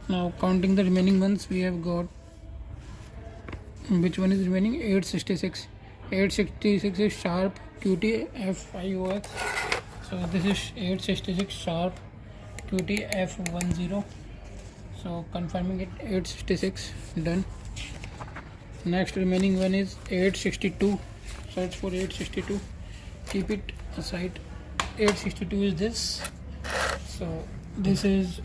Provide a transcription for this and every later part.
Now counting the remaining ones, we have got, which one is remaining? 866. 866 is Sharp QT-F5OX. So this is 866 Sharp QT-F10. So confirming it, 866 done. Next remaining one is 862. Search for 862. Keep it aside. 862 is this. So this is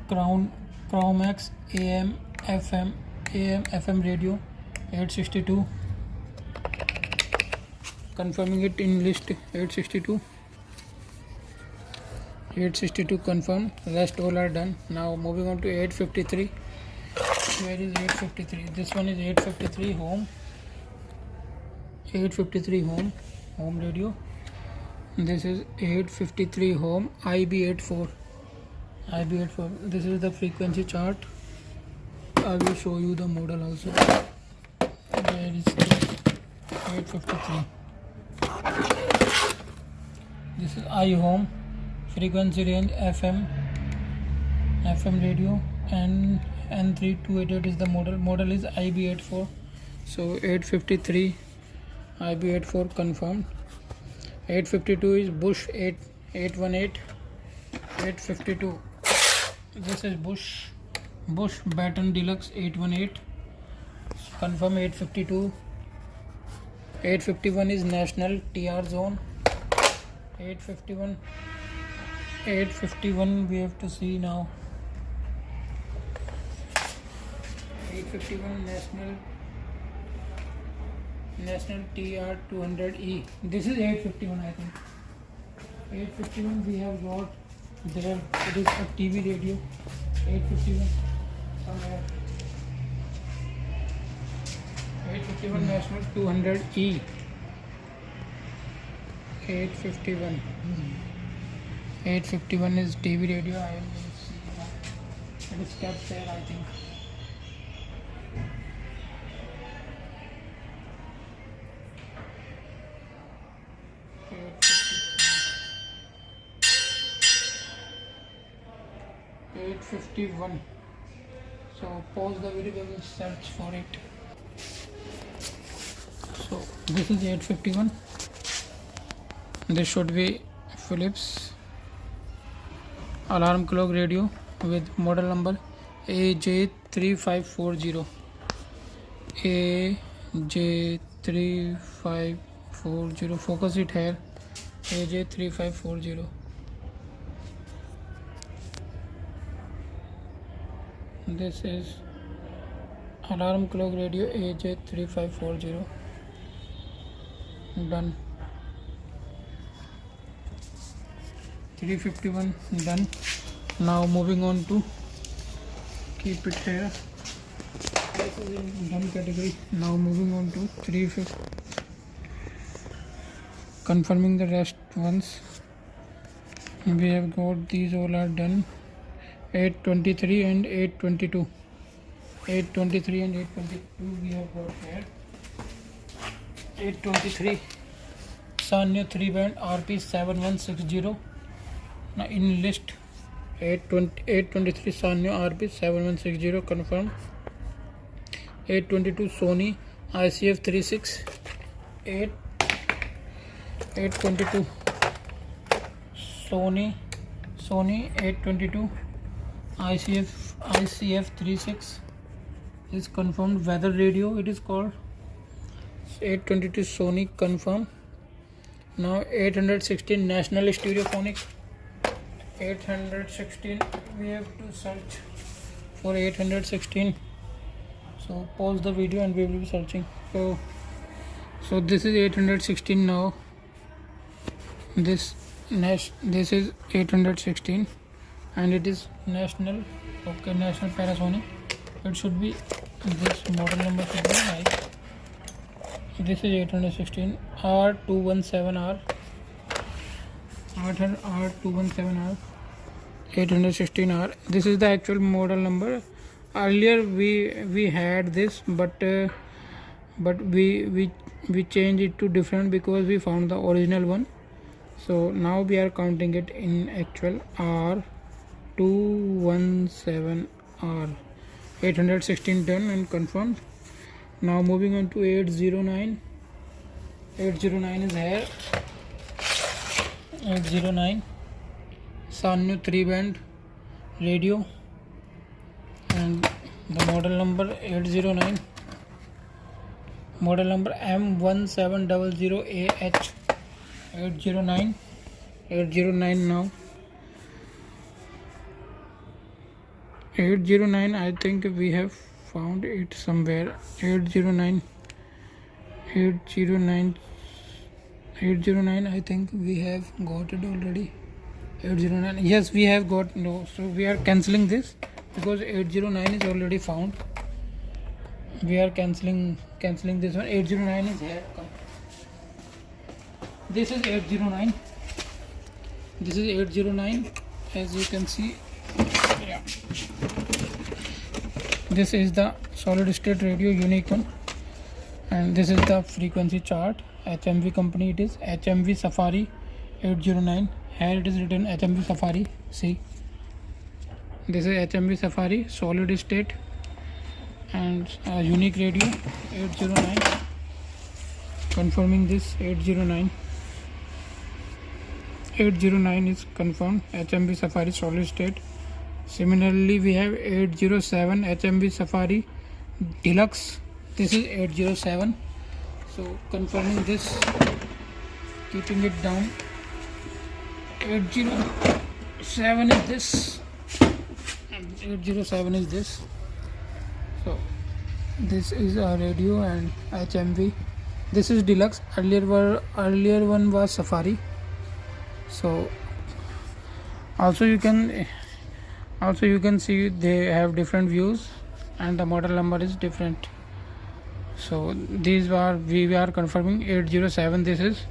Chromax AM FM radio 862. Confirming it in list 862. 862 confirmed. Rest all are done. Now moving on to 853. Where is 853? This one is 853 home. 853 home radio. This is 853 home IB84. This is the frequency chart. I will show you the model also. Where is 853? This is I home. Frequency range FM radio, and N3288 is the model. Model is IB84. So 853 IB84 confirmed. 852 is Bush 818. 852. This is Bush Baton Deluxe 818. Confirm 852. 851 is National TR Zone. 851 we have to see now. 851 National TR 200E. This is 851, I think. 851 we have got there. It is a TV radio. 851 somewhere. 851 National 200E. 851. 851 is TV radio. I will see that. It is kept there, I think. $851. So pause the video, we will search for it. So this is 851. This should be Philips alarm clock radio with model number AJ3540. AJ3540. Focus it here. AJ3540. This is alarm clock radio AJ3540. Done. 351 done. Now moving on to, keep it here. This is in done category. Now moving on to 350. Confirming the rest ones. We have got these all are done. 823 and 822. 823 and 822 we have got here. 823 Sanyo 3 band RP7160. Now in list 823 Sanyo RP7160 confirmed. 822 Sony ICF36. 822 Sony 822 ICF36 is confirmed. Weather radio it is called. 822 Sony confirmed. Now 816 National Stereophonic. 816 we have to search for 816. So pause the video and we will be searching. So this is 816 now. This is 816 and it is National. Okay, National Panasonic. It should be this model number should be right. This is 816 R217R. R217R. 816R. This is the actual model number. Earlier we had this, but we changed it to different because we found the original one. So now we are counting it in actual R217R. 217R. 816 done and confirmed. Now moving on to 809. 809 is here. 809 Sanyo 3-band radio, and the model number 809, model number M1700AH. 809 now. 809, I think we have found it somewhere. 809, I think we have got it already. 809, yes, we have got. No, so we are cancelling this because 809 is already found. We are cancelling this one. 809 is here. Come. This is 809. This is 809, as you can see. Yeah. This is the solid state radio, unique one, and this is the frequency chart. HMV company it is. HMV Safari 809. Here it is written HMV Safari. See, this is HMV Safari solid state and unique radio 809. Confirming this 809. 809 is confirmed. HMV Safari solid state. Similarly, we have 807 HMV Safari Deluxe. This is 807. So confirming this, keeping it down. 807 is this. 807 is this. So this is our radio and HMV. This is Deluxe. Earlier one was Safari. So also you can see they have different views and the model number is different. So we are confirming 807 this is,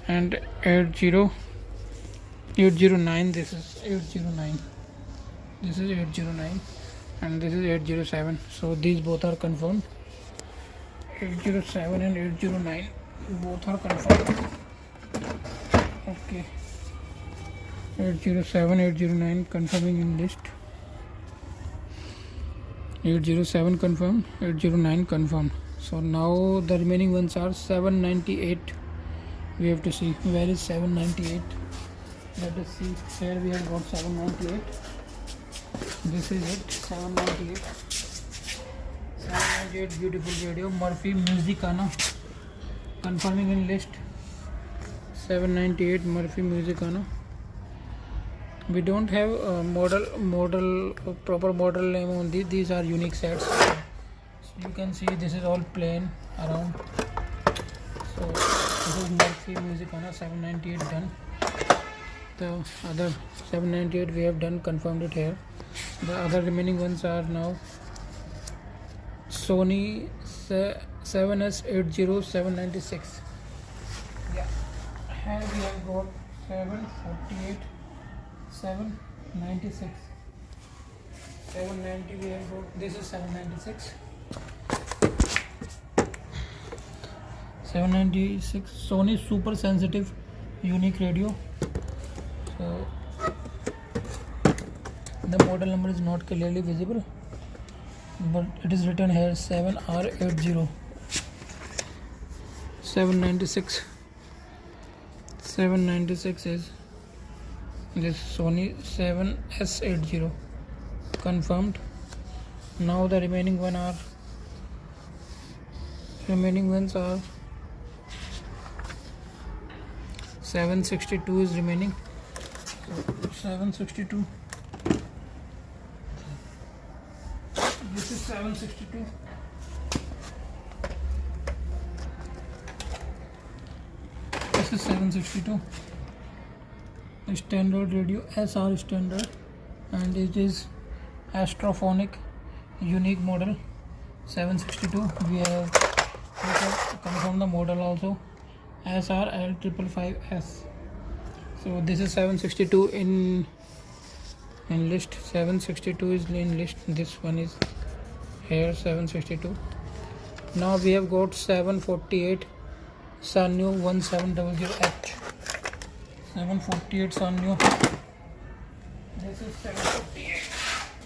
and 809 this is. 809 this is 809 and this is 807. So these both are confirmed. 807 and 809 both are confirmed. Okay, 807 809 confirming in list. 807 confirmed, 809 confirmed. So now the remaining ones are 798. We have to see where is 798. Let us see. Here we have got 798. This is it, 798. 798 beautiful radio. Murphy Musicana confirming in list. 798 Murphy Musicana. We don't have a proper model name on these. These are unique sets. So you can see this is all plain around. So this is Murphy Musicana 798 done. The other 798 we have done, confirmed it here. The other remaining ones are now Sony 7S80 796. Yeah, here we have got 748 796. 790 we have got. This is 796. 796 Sony super sensitive unique radio. So the model number is not clearly visible, but it is written here 7R80. 796 is this Sony 7S80 confirmed. Now the remaining ones are 762 is remaining. So 762. This is 762. This is 762. Standard radio, SR standard, and it is Astrophonic unique model 762. We have confirmed the model also, SRL555S. So this is 762 in list. 762 is in list. This one is here 762. Now we have got 748 Sanyo 1700H. 748 Sanyo. This is 748.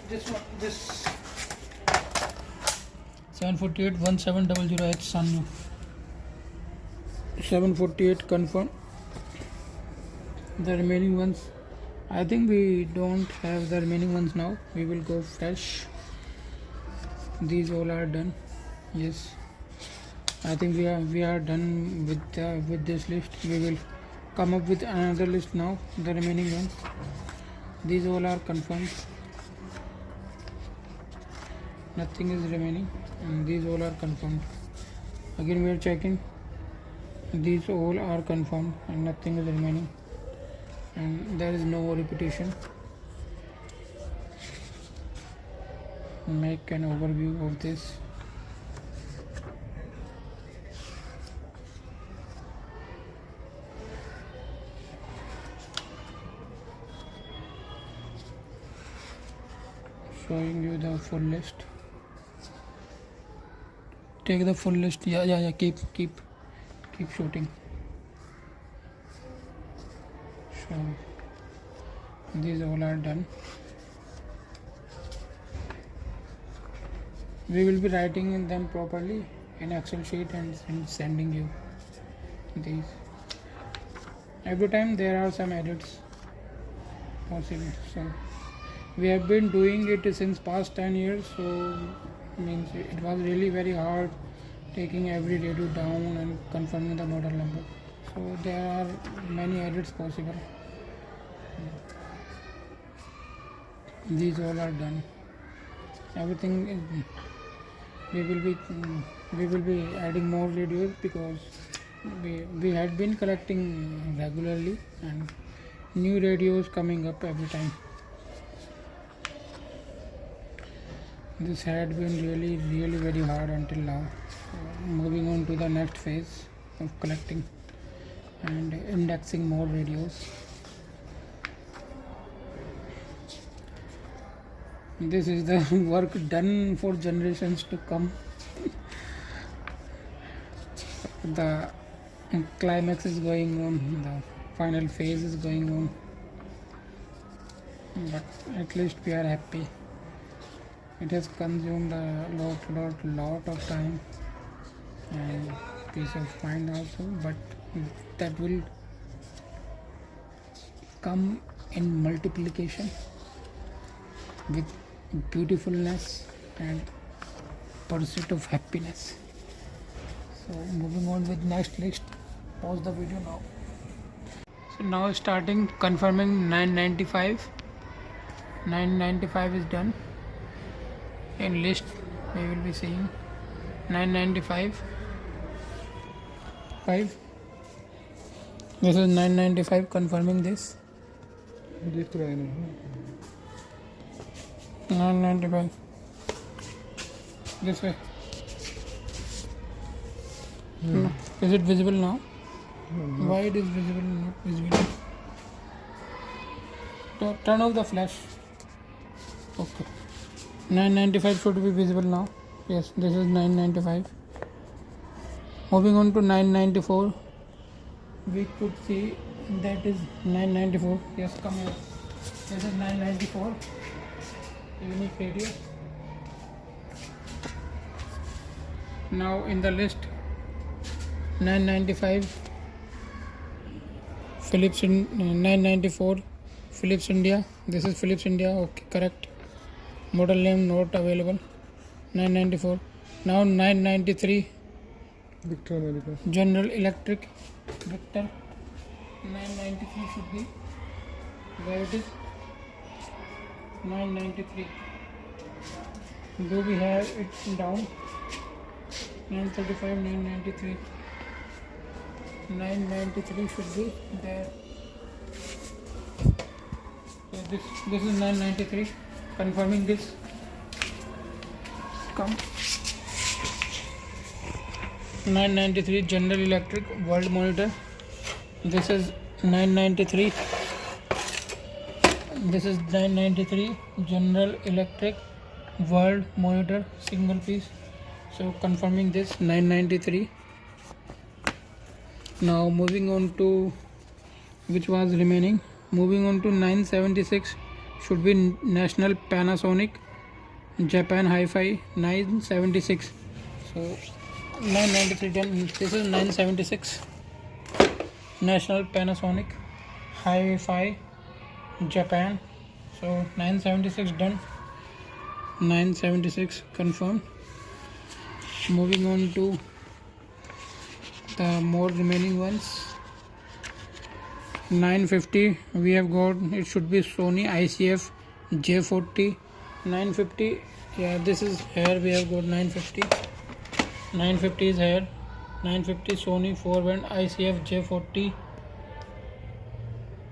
This one, this 748 1700H sunroof. 748 confirm. The remaining ones, I think we don't have the remaining ones now. We will go fresh. These all are done. Yes, I think we are done with this list. We will come up with another list now. The remaining ones. These all are confirmed. Nothing is remaining, and these all are confirmed. Again, we are checking. These all are confirmed, and nothing is remaining. And there is no repetition. Make an overview of this. Showing you the full list. Take the full list. Yeah. Keep shooting. So these all are done. We will be writing them properly in Excel sheet and sending you these. Every time there are some edits possible. So we have been doing it since past 10 years. So means it was really very hard taking every radio down and confirming the model number. So there are many edits possible. These all are done. Everything is. We will be adding more radios because we had been collecting regularly and new radios coming up every time. This had been really very hard until now. Moving on to the next phase of collecting and indexing more radios. This is the work done for generations to come. The climax is going on, the final phase is going on, but at least we are happy. It has consumed a lot of time and peace of mind also, but that will come in multiplication with beautifulness and pursuit of happiness. So moving on with next list. Pause the video now. So now starting confirming 995. 995 is done. In list we will be seeing 995 5. This is 995 confirming this. 995 this way. Is it visible now? Why it is visible, not visible? Turn off the flash. Okay, 995 should be visible now. Yes, this is 995. Moving on to 994, we could see that is 994. Yes, come here. This is 994. Unique radio. Now in the list 995 Philips in 994 Philips India. This is Philips India. Okay, correct. Model name not available. 994. Now 993 Victor America. General Electric Victor. 993 should be where it is. 993. Do we have it down? 935, 993. 993 should be there. So this is 993. Confirming this. Come. 993 General Electric World Monitor. This is 993. This is 993 General Electric World Monitor single piece. So confirming this 993. Now moving on to which was remaining. Moving on to 976 should be National Panasonic Japan Hi-Fi 976. So 993 done. This is 976 National Panasonic Hi-Fi Japan. So 976 done. 976 confirmed. Moving on to the more remaining ones. 950 we have got, it should be Sony ICF J40 950. Yeah, this is here we have got 950. 950 is here. 950 Sony 4-band ICF J40.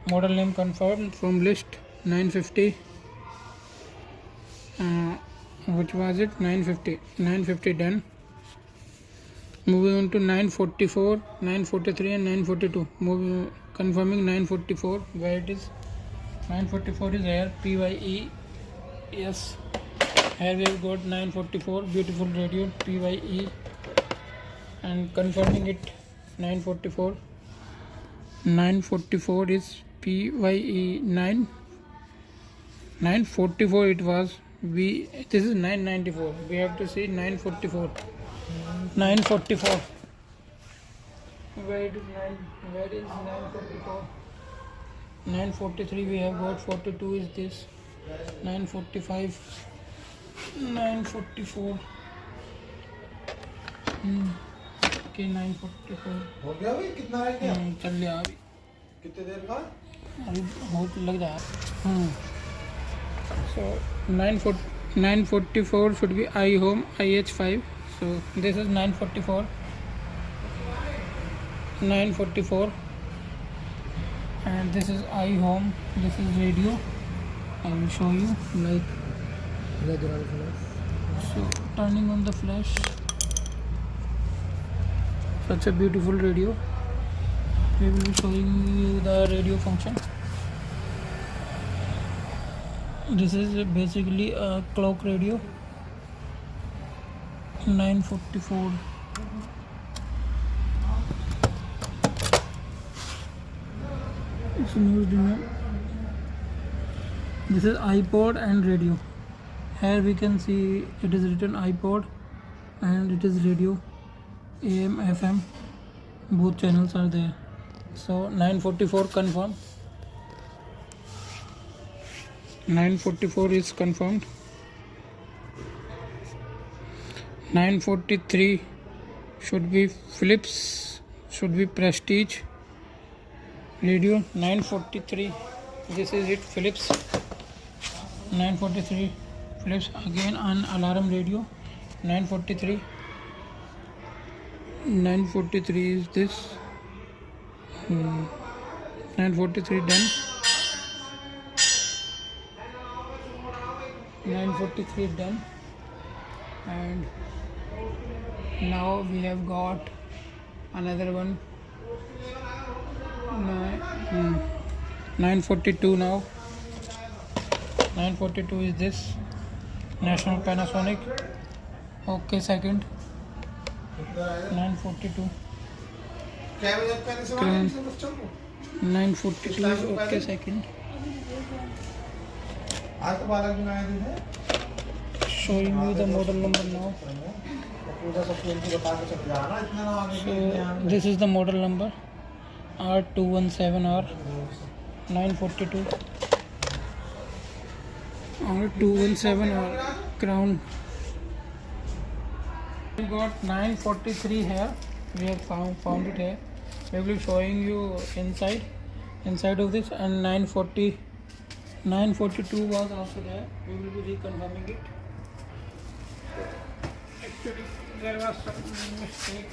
Model name confirmed from list. 950. Which was it? 950. 950 done. Moving on to 944, 943 and 942. Moving, confirming 944 where it is. 944 is here. PYE. Yes. Here we have got 944 beautiful radio PYE and confirming it. 944. 944 is PYE 9. 944 it was. This is 994. We have to see 944. 944. Where it is 9? Where is 944? 943 we have got. 42 is this. 945. 944. Okay, 944. हो गया भाई कितना रह गया चल लिया अभी. कितने देर का अभी बहुत लग रहा है. So 944 should be iHome IH5. So this is 944. 944 and this is iHome. This is radio. I will show you like so. Turning on the flash. Such a beautiful radio. We will be showing you the radio function. This is basically a clock radio. 944. It's used in this is iPod and radio. Here we can see it is written iPod and it is radio. AM, FM, both channels are there. So 944 confirmed. 944 is confirmed. 943 should be Philips, should be Prestige radio. 943, this is it, Philips. 943 Philips, again an alarm radio. 943. 943 is this. 943 done. 943 done. And now we have got another one. 942 now. 942 is this. National Panasonic. Okay, second. 942. 942 is okay, second. Showing you the model number now. So this is the model number R217R 942. R217R Crown. We got 943 here. We have found it here. We will be showing you inside of this, and 942 was also there. We will be reconfirming it. Actually, there was some mistake.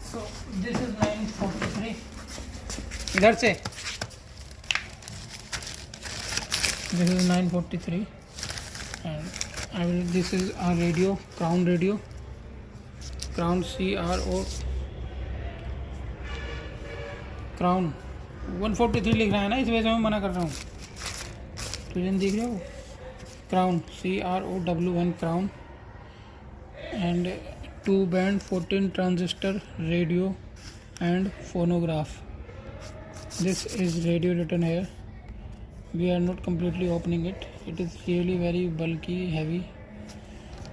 So this is 943. इधर से this is 943 and this is our radio, Crown radio, Crown CRO, Crown 143 लिख रहा है ना, इस वजह से मैं मना कर रहा हूँ. तुझे नहीं दिख रहा हो? Crown CROWN Crown and 2 band 14 transistor radio and phonograph. This is radio written here. We are not completely opening it. It is really very bulky, heavy.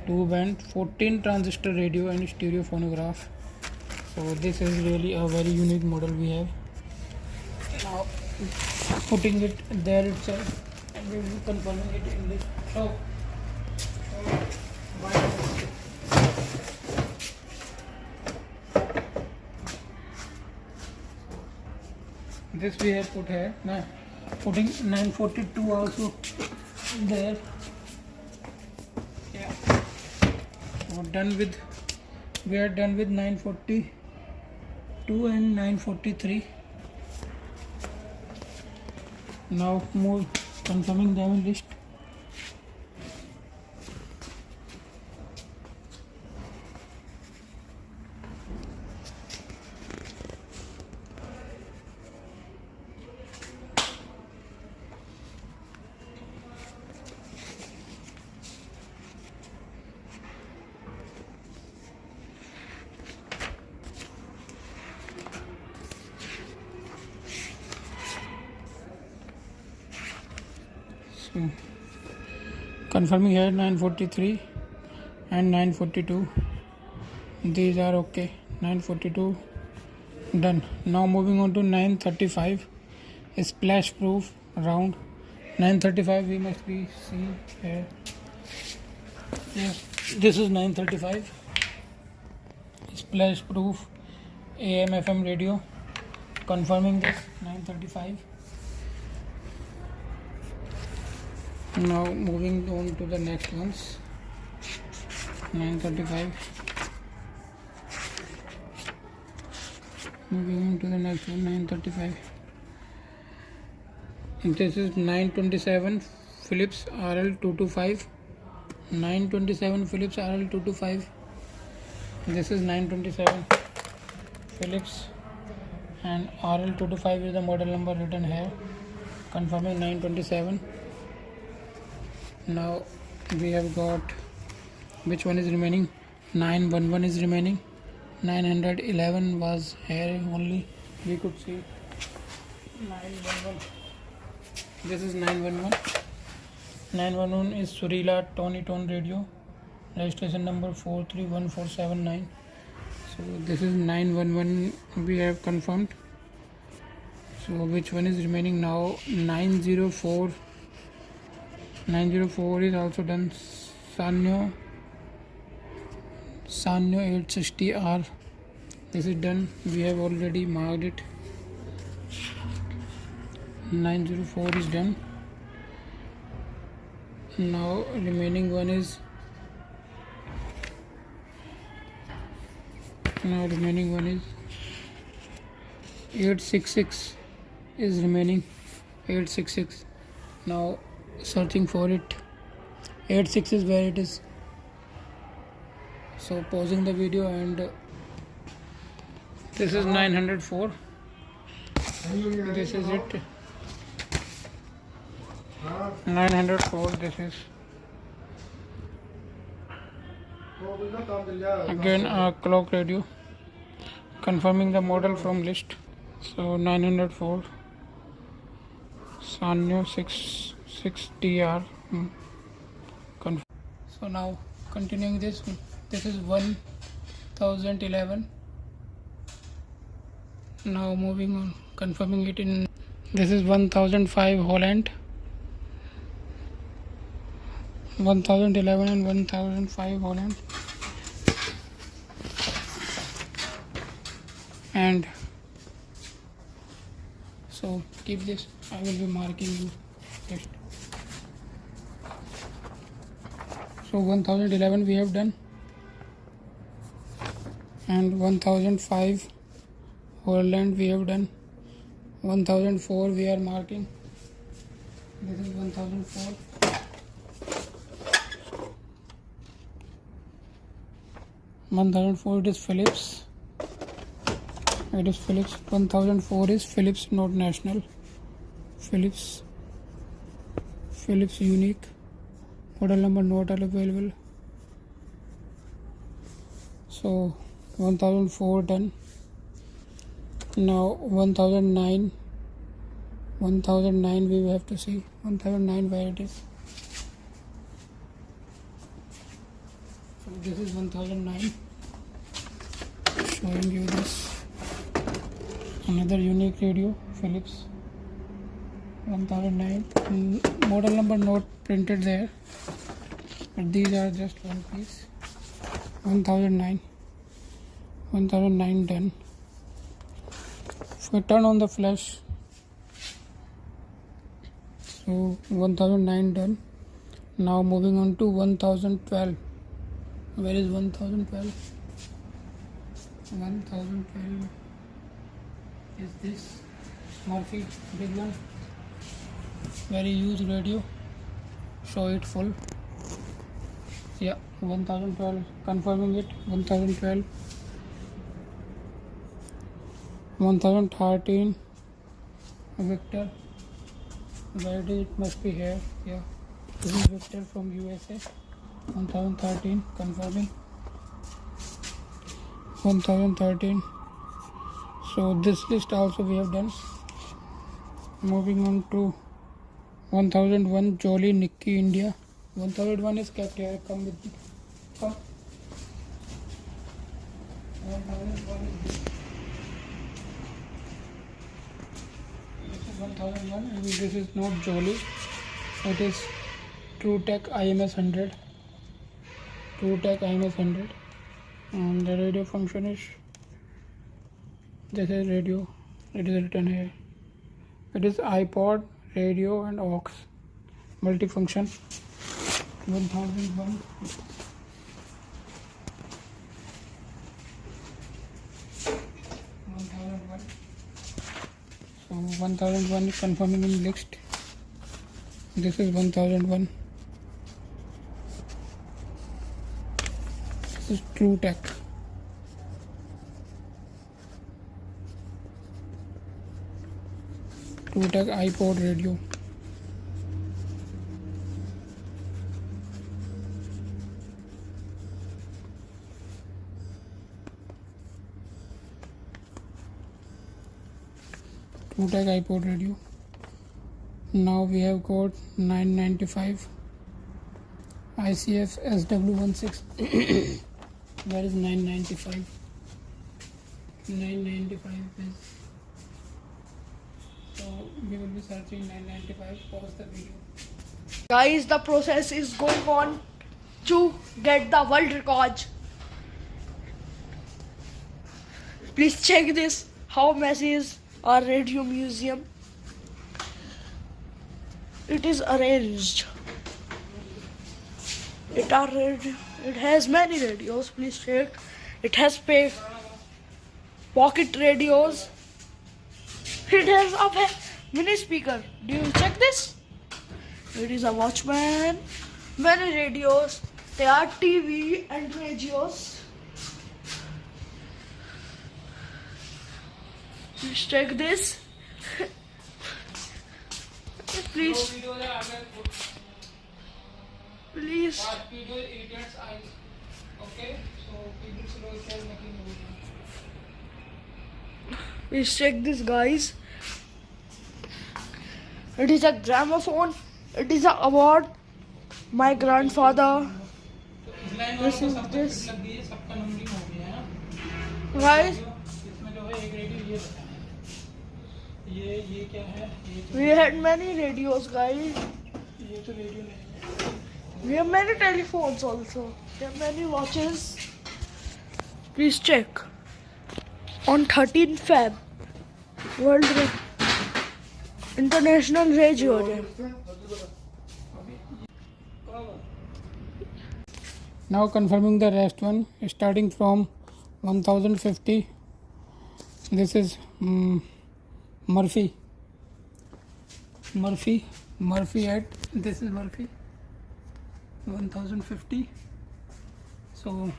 2 band 14 transistor radio and stereo phonograph. So this is really a very unique model we have. Now putting it there itself and we will be confirming it in this shop. This we have put here. Now putting 942 also there. Yeah. We are done with 942 and 943. Now more confirming them in list. So, confirming here 943 and 942. These are okay. 942 done. Now moving on to 935. Splash proof round. 935 we must be seeing here. Yes, this is 935. Splash proof AM FM radio. Confirming this 935. Now moving on to the next ones. 935. Moving on to the next one. 935. This is 927 Philips RL225. 927 Philips RL225. This is 927 Philips and RL225 is the model number written here. Confirming 927. Now we have got which one is remaining. 911 is remaining. 911 was here only. We could see 911. This is 911. 911 is Surila Tony Tone radio. Registration number 431479. So this is 911 we have confirmed. So which one is remaining now? 904. 904 is also done. Sanyo 860R. This is done. We have already marked it. 904 is done. Now remaining one is 866 is remaining. 866. Now searching for it. 86 is where it is. So pausing the video and this is 904. This is it. 904 this is. Again a clock radio. Confirming the model from list. So 904 Sanyo 6TR. So now continuing this is 1011. Now moving on, confirming it in. This is 1005 Holland. 1011 and 1005 Holland. And so keep this. I will be marking you next. So 1011 we have done, and 1005 Holland we have done. 1004 we are marking. This is 1004. 1004 it is Philips. It is Philips. 1004 is Philips, not National. Philips unique. Model number not available. So 1004 done. Now 1009. 1009 we have to see 1009 where it is. So this is 1009. Showing you this. Another unique radio, Philips 1009. Model number not printed there, but these are just one piece. 1009. 1009 done. If we turn on the flash, so 1009 done. Now moving on to 1012. Where is 1012? 1012 is this Murphy big one, very used radio. Show it full. Yeah, 1012, confirming it. 1012. 1013 Victor, where it is? It must be here. Yeah, this is Victor from USA. 1013, confirming. 1013. So this list also we have done. Moving on to 1001 Jolly Nikki India. 1001 is kept here. Come with me. Come. 1001 is this. This is 1001 and this is not Jolly. It is TrueTech IMS 100. TrueTech IMS 100. And the radio function is, this is radio, it is written here. It is iPod, radio and aux, multifunction. 1001. So 1001 is confirming in list. This is 1001. This is TrueTech. TrueTech iPod radio. TrueTech iPod radio. Now we have got 995 ICF SW16. Where is 995? 995 is. So we will be searching 995. Pause the video. Guys, the process is going on to get the world record. Please check this. How messy is our radio museum? It is arranged. It has many radios. Please check. It has pocket radios. It has a mini speaker. Do you check this? It is a Watchman. Many radios. There are TV and radios. Please check this. Please. Please. Please check this, guys. It is a gramophone. It is an award. My grandfather. This is this. Guys. We had many radios, guys. We have many telephones also. We have many watches. Please check. On 13 Feb, World International Radio Day. Now confirming the rest one, starting from 1050. This is Murphy at, this is Murphy 1050. So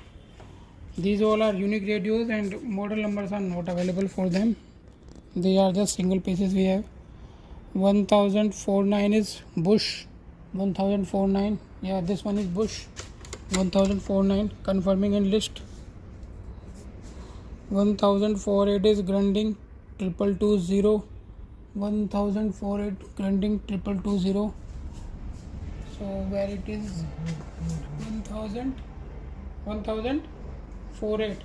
these all are unique radios and model numbers are not available for them. They are just single pieces we have. 1049 is Bush. 1049, yeah, this one is Bush. 1049, confirming in list. 1048 is Grundig 2220. 1048 Grundig 2220. So where it is 1048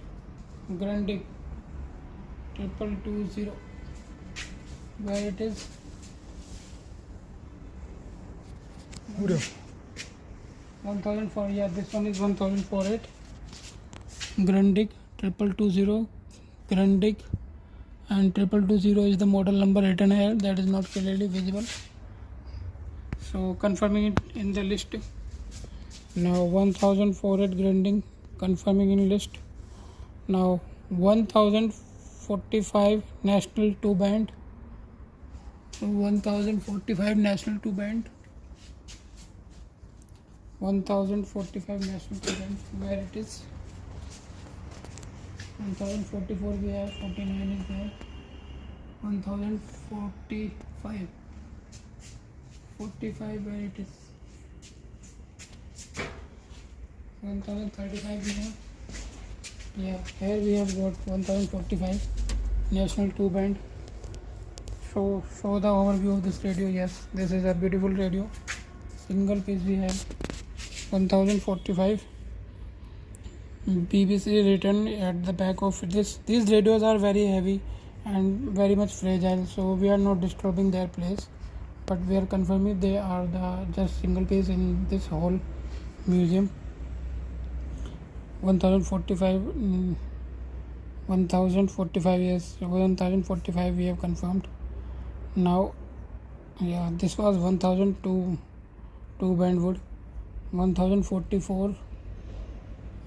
Grundig 2220. Where it is 1004. Yeah, this one is 1048 Grundig 2220 Grundig, and 2220 is the model number written here, that is not clearly visible. So confirming it in the list. Now 1048 Grundig, confirming in list. Now 1045 national 2 band. 1045 national 2 band. 1045 national 2 band. Where it is 1044 we have, 49 is there. 1045 where it is. 1035 we have. Yeah, here we have got 1045 national 2 band. Show the overview of this radio. Yes, this is a beautiful radio. Single piece we have 1045. BBC written at the back of this. These radios are very heavy and very much fragile, so we are not disturbing their place, but we are confirming they are the just single piece in this whole museum. 1045 yes, 1045 we have confirmed. Now yeah, this was 1002 band wood. 1044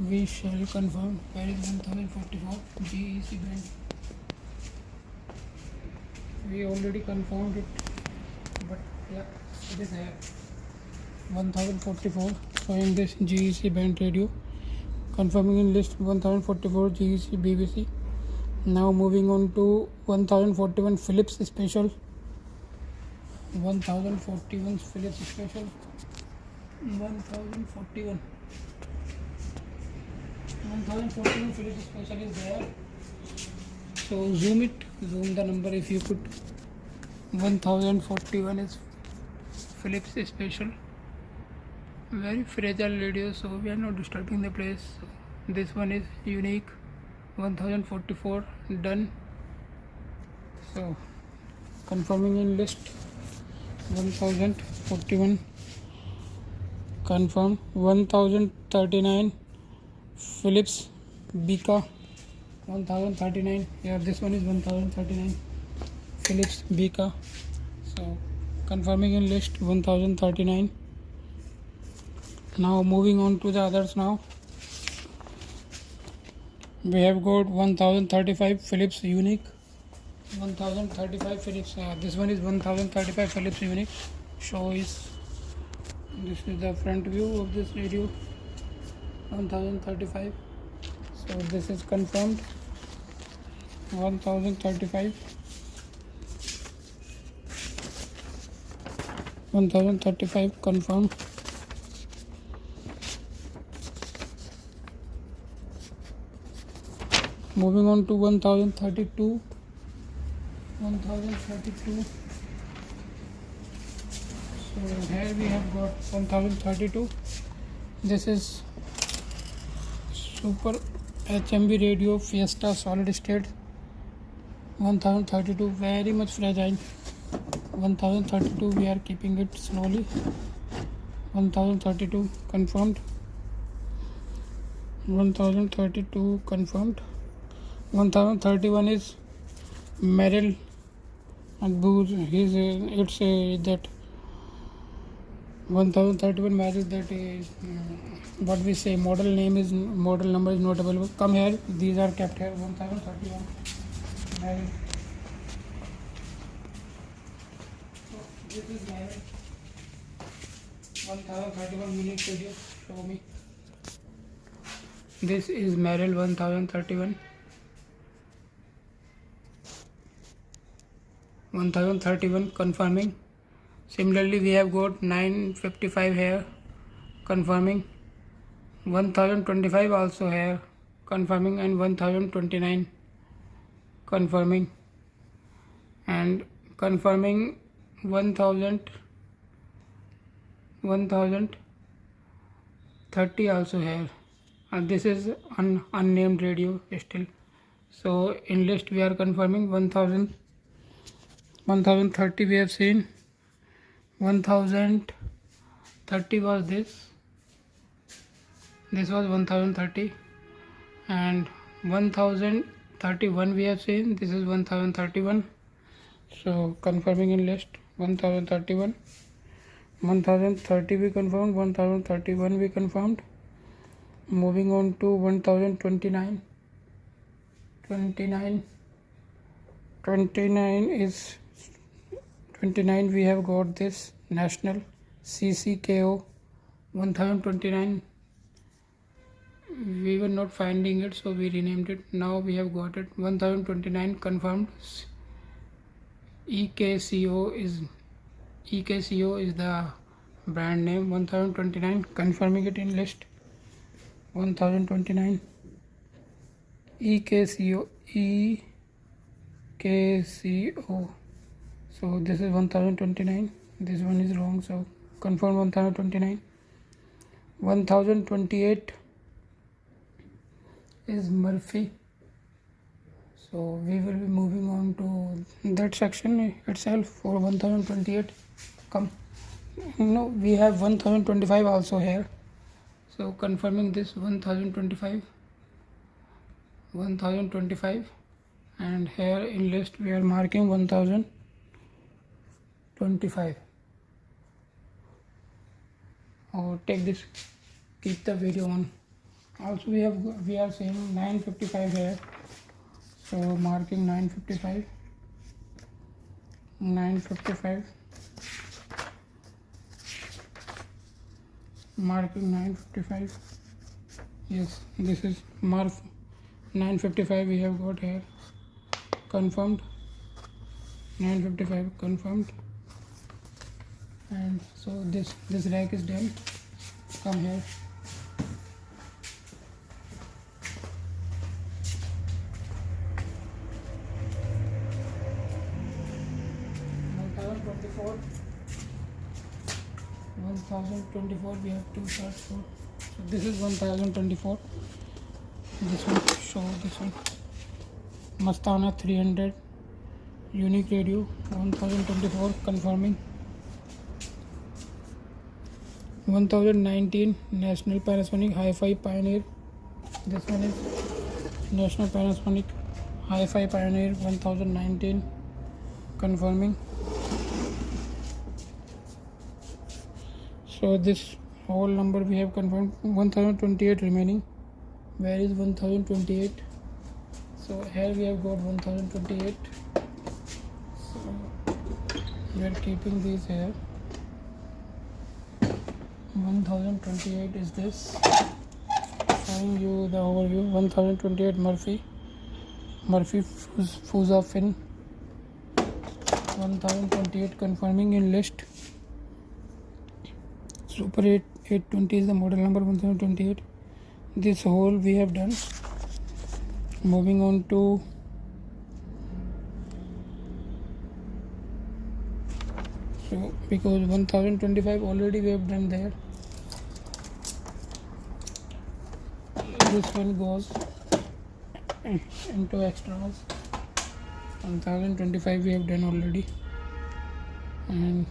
we shall confirm. Where is 1044 GEC band? We already confirmed it, but yeah, it is here. 1044 showing this GEC band radio, confirming in list 1044 GEC BBC. Now moving on to 1041 Philips Special. 1041 Philips Special. 1041 Philips Special is there. So zoom the number if you could. 1041 is Philips Special. Very fragile radio, so we are not disturbing the place. This one is unique. 1044 done. So confirming in list 1041 confirm. 1039 Philips Beka. 1039. Yeah, this one is 1039 Philips Beka. So confirming in list 1039. Now moving on to the others. Now we have got 1035 Philips Unique. 1035 Philips. This one is 1035 Philips Unique. This is the front view of this radio. 1035. So this is confirmed. 1035. 1035 confirmed. Moving on to 1032. 1032. So here we have got 1032. This is Super HMB radio Fiesta solid state. 1032, very much fragile. 1032, we are keeping it slowly. 1032 confirmed. 1032 confirmed. 1031 is Merrill and Booz. It's that 1031 Merrill, that is what we say, model number is not available. Come here, these are kept here. 1031 Merrill. So this is Merrill 1031 unique radio. Show me. This is Merrill 1031. 1031 confirming. Similarly, we have got 955 here confirming. 1025 also here confirming, and 1029 confirming, and confirming 1030 also here. This is unnamed radio still. So in list we are confirming 1030 we have seen. 1030 was this was 1030, and 1031 we have seen. This is 1031. So confirming in list 1031. 1030 we confirmed, 1031 we confirmed. Moving on to 1029. 29 is 29 we have got this national CCKO 1029. We were not finding it, so we renamed it. Now we have got it. 1029 confirmed. EKCO is the brand name. 1029 confirming it in list. 1029 EKCO. So this is 1029. This one is wrong, so confirm 1029. 1028 is Murphy. So we will be moving on to that section itself for 1028. We have 1025 also here. So confirming this 1025, and here in list we are marking 1025. Or take this, keep the video on. Also we are saying 955 here, so marking 955, marking 955. Yes, this is mark 955 we have got here. Confirmed. 955 confirmed. And so this rack is done. Come here. $1024 we have two shots for. So this is 1024. This one, show this one. Mastana 300 unique radio 1024 confirming. 1019 National Panasonic Hi-Fi Pioneer. This one is National Panasonic Hi-Fi Pioneer 1019 confirming. So this whole number we have confirmed. 1028 remaining. Where is 1028? So here we have got 1028. So we are keeping these here. 1028 is this. Showing you the overview. 1028 Murphy Fusa Fin. 1028 confirming in list. Super 820 is the model number. 1028. This whole we have done. Moving on to so because 1025 already we have done there. This one goes into extras. 1025 we have done already, and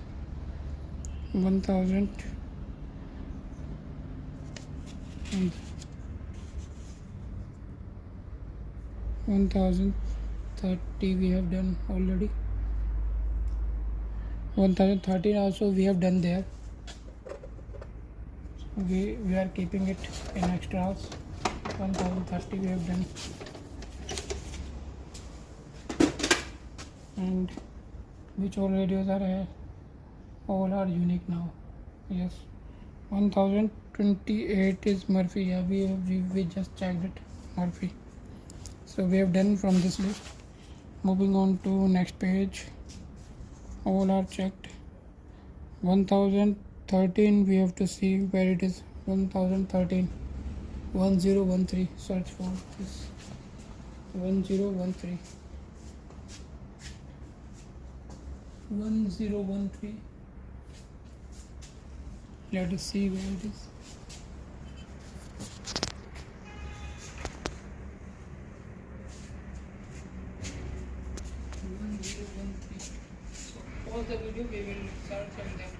1030 we have done already. 1013 also we have done there. So we are keeping it in extras. 1030 we have done, and which all radios are here, all are unique now. Yes, 1028 is Murphy. Yeah, we just checked it, Murphy. So we have done from this list. Moving on to next page. All are checked. 1013 we have to see where it is. 1013 1013. Search for this 1013. 1013. Let us see where it is. So pause the video, we will search and then continue.